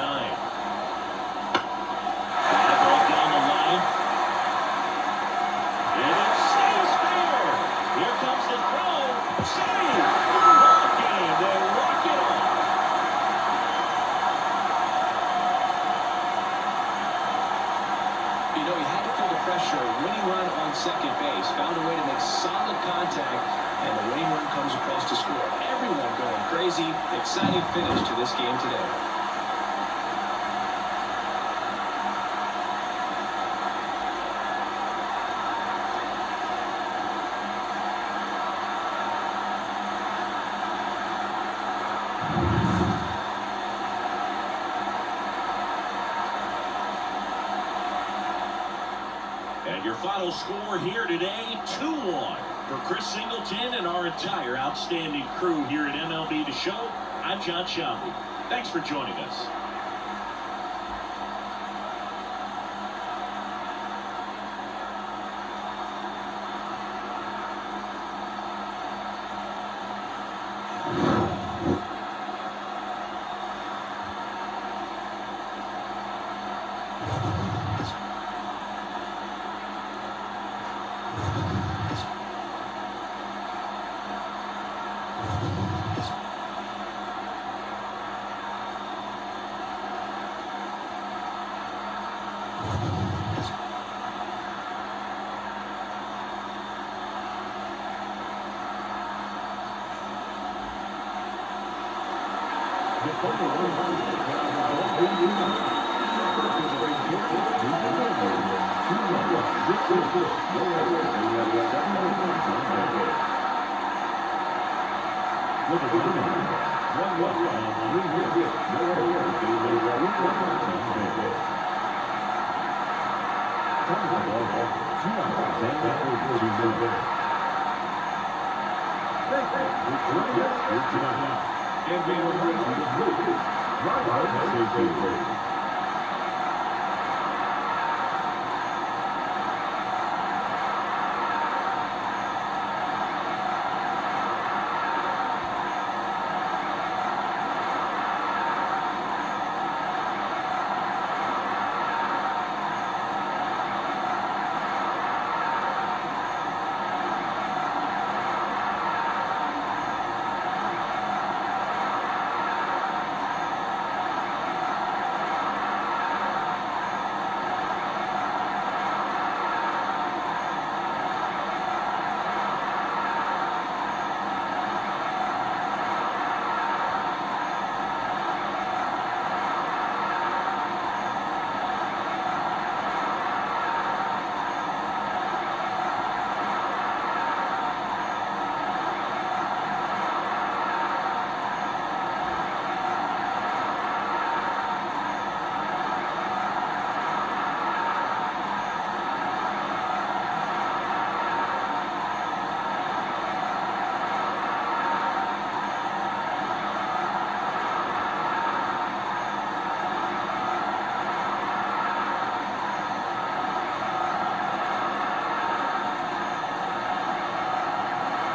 Speaker 1: Fly ball down the line. And it stays fair. Here comes the throw. Save. Ball game. They rock it off.
Speaker 2: You know, he had to feel the pressure. Winning run on second base. Found a way to make solid contact, and the winning run comes across to score. Everyone going crazy. Exciting finish to this game today.
Speaker 1: And your final score here today, 2-1. For Chris Singleton and our entire outstanding crew here at MLB The Show, I'm John Shelby. Thanks for joining us.
Speaker 3: And we will